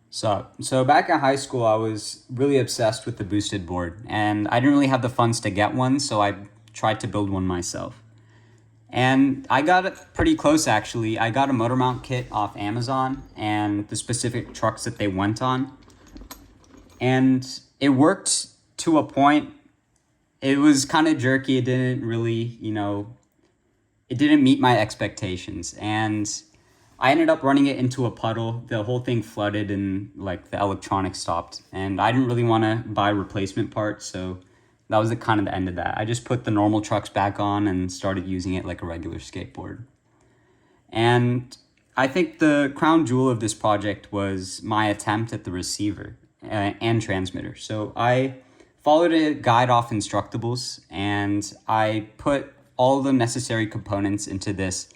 So back in high school, I was really obsessed with the boosted board, and I didn't really have the funds to get one, so I tried to build one myself. And I got it pretty close actually. I got a motor mount kit off Amazon and the specific trucks that they went on. And it worked to a point. It was kind of jerky. It didn't really, it didn't meet my expectations. And I ended up running it into a puddle. The whole thing flooded and like the electronics stopped. And I didn't really want to buy replacement parts, so that was the kind of the end of that. I just put the normal trucks back on and started using it like a regular skateboard. And I think the crown jewel of this project was my attempt at the receiver and transmitter. So I followed a guide off Instructables and I put all the necessary components into this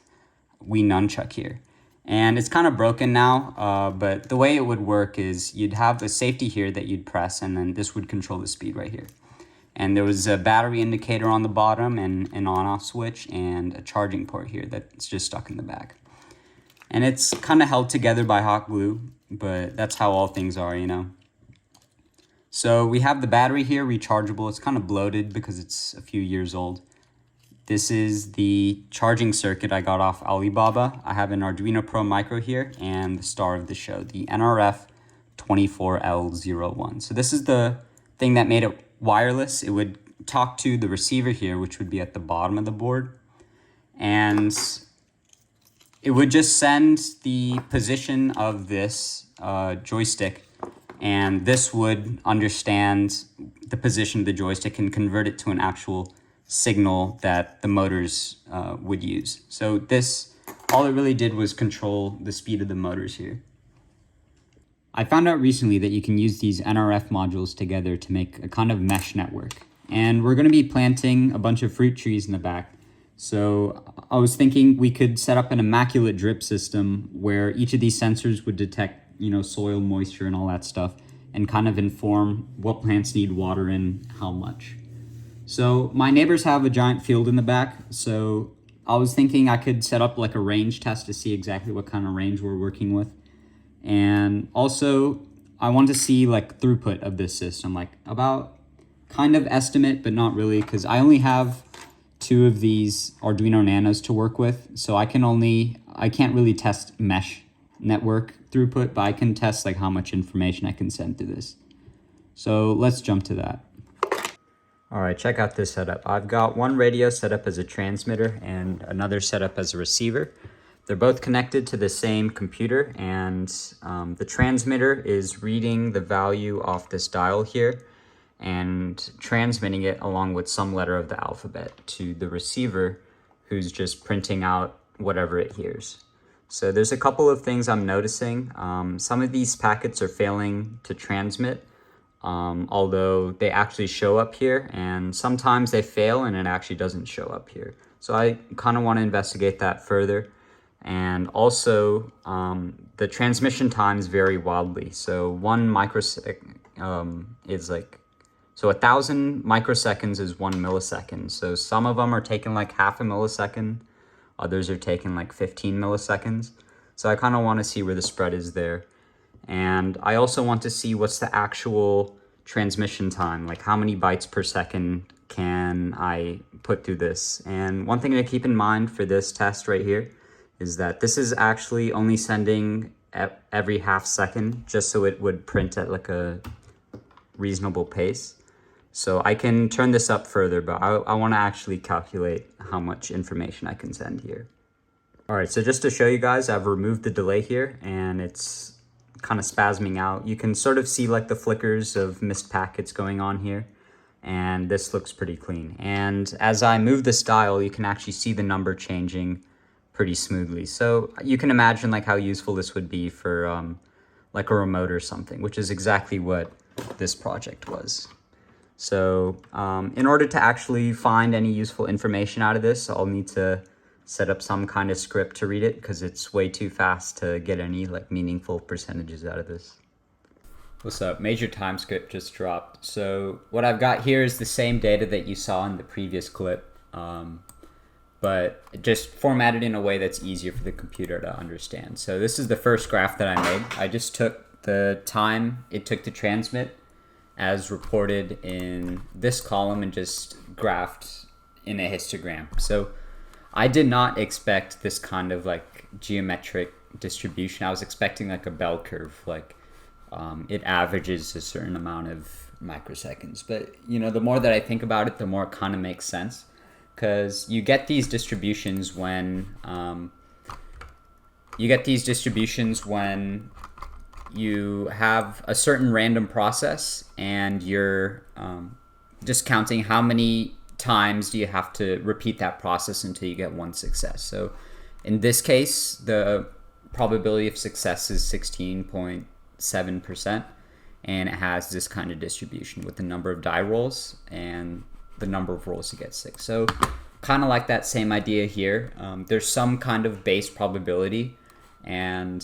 Wii nunchuck here. And it's kind of broken now, but the way it would work is you'd have a safety here that you'd press, and then this would control the speed right here. And there was a battery indicator on the bottom and an on-off switch and a charging port here that's just stuck in the back. And it's kind of held together by hot glue, but that's how all things are. So we have the battery here, rechargeable. It's kind of bloated because it's a few years old. This is the charging circuit I got off Alibaba. I have an Arduino Pro Micro here and the star of the show, the NRF24L01. So this is the thing that made it wireless. It would talk to the receiver here, which would be at the bottom of the board. And it would just send the position of this joystick, and this would understand the position of the joystick and convert it to an actual signal that the motors would use. So this, all it really did was control the speed of the motors here. I found out recently that you can use these NRF modules together to make a kind of mesh network. And we're going to be planting a bunch of fruit trees in the back. So I was thinking we could set up an immaculate drip system where each of these sensors would detect, soil moisture and all that stuff, and kind of inform what plants need water and how much. So my neighbors have a giant field in the back, so I was thinking I could set up like a range test to see exactly what kind of range we're working with. And also I want to see like throughput of this system, like about kind of estimate, but not really, because I only have 2 of these Arduino Nanos to work with. So I can't really test mesh network throughput, but I can test like how much information I can send to this. So let's jump to that. All right, check out this setup. I've got one radio set up as a transmitter and another set up as a receiver. They're both connected to the same computer, and the transmitter is reading the value off this dial here and transmitting it along with some letter of the alphabet to the receiver, who's just printing out whatever it hears. So there's a couple of things I'm noticing. Some of these packets are failing to transmit, although they actually show up here, and sometimes they fail and it actually doesn't show up here. So I kind of want to investigate that further. And also the transmission times vary wildly. So 1 microsecond is like, so 1,000 microseconds is 1 millisecond. So some of them are taking like half a millisecond, others are taking like 15 milliseconds. So I kind of want to see where the spread is there. And I also want to see what's the actual transmission time, like how many bytes per second can I put through this. And one thing to keep in mind for this test right here is that this is actually only sending every half second, just so it would print at like a reasonable pace. So I can turn this up further, but I want to actually calculate how much information I can send here. All right, so just to show you guys, I've removed the delay here and it's kind of spasming out. You can sort of see like the flickers of missed packets going on here, and this looks pretty clean. And as I move this dial, you can actually see the number changing pretty smoothly. So you can imagine like how useful this would be for like a remote or something, which is exactly what this project was. So in order to actually find any useful information out of this, I'll need to set up some kind of script to read it, because it's way too fast to get any like meaningful percentages out of this. What's up? Major time script just dropped. So what I've got here is the same data that you saw in the previous clip, but just formatted in a way that's easier for the computer to understand. So this is the first graph that I made. I just took the time it took to transmit as reported in this column and just graphed in a histogram. So I did not expect this kind of like geometric distribution. I was expecting like a bell curve, like it averages a certain amount of microseconds. But you know, the more that I think about it, the more it kind of makes sense, because you get these distributions when you have a certain random process and you're just counting how many times do you have to repeat that process until you get one success. So in this case, the probability of success is 16.7%, and it has this kind of distribution with the number of die rolls and the number of rolls to get 6. So kind of like that same idea here. There's some kind of base probability, and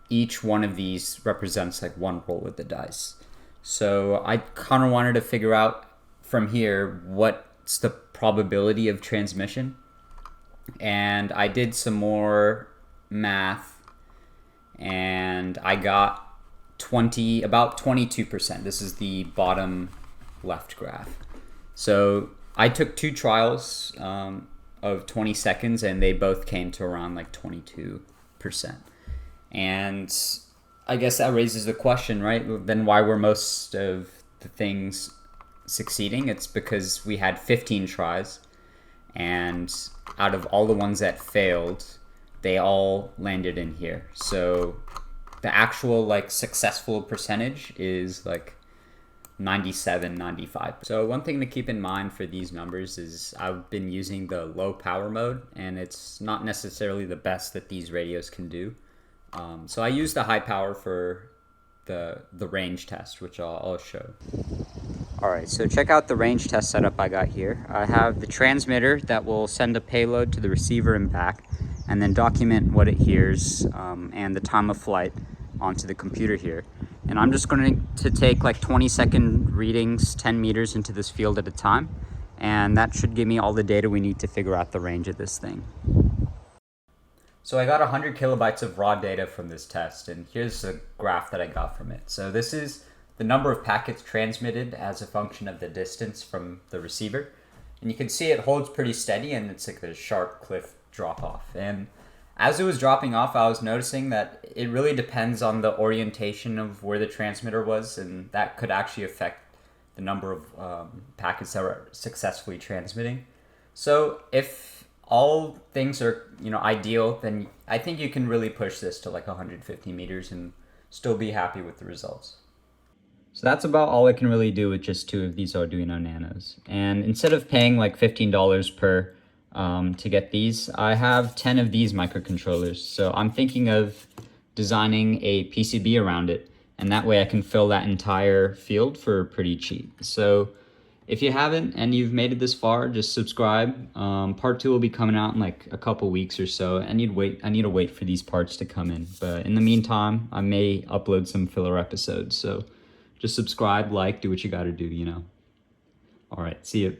each one of these represents like one roll with the dice. So I kind of wanted to figure out from here what's the probability of transmission. And I did some more math, and I got about 22%. This is the bottom left graph. So I took 2 trials of 20 seconds, and they both came to around like 22%. And I guess that raises the question, right? Then why were most of the things succeeding? It's because we had 15 tries, and out of all the ones that failed, they all landed in here. So the actual like successful percentage is like 97, 95. So one thing to keep in mind for these numbers is I've been using the low power mode, and it's not necessarily the best that these radios can do. So I use the high power for the range test, which I'll show. All right, so check out the range test setup I got here. I have the transmitter that will send a payload to the receiver and back, and then document what it hears and the time of flight onto the computer here. And I'm just going to take like 20-second readings 10 meters into this field at a time, and that should give me all the data we need to figure out the range of this thing. So I got 100 kilobytes of raw data from this test, and here's a graph that I got from it. So this is the number of packets transmitted as a function of the distance from the receiver. And you can see it holds pretty steady, and it's like a sharp cliff drop off. And as it was dropping off, I was noticing that it really depends on the orientation of where the transmitter was, and that could actually affect the number of packets that were successfully transmitting. So if all things are, ideal, then I think you can really push this to like 150 meters and still be happy with the results. So that's about all I can really do with just 2 of these Arduino Nanos. And instead of paying like $15 per to get these, I have 10 of these microcontrollers. So I'm thinking of designing a PCB around it, and that way I can fill that entire field for pretty cheap. So if you haven't and you've made it this far, just subscribe. Part 2 will be coming out in like a couple weeks or so. I need to wait for these parts to come in. But in the meantime, I may upload some filler episodes. So just subscribe, like, do what you gotta do, All right, see you.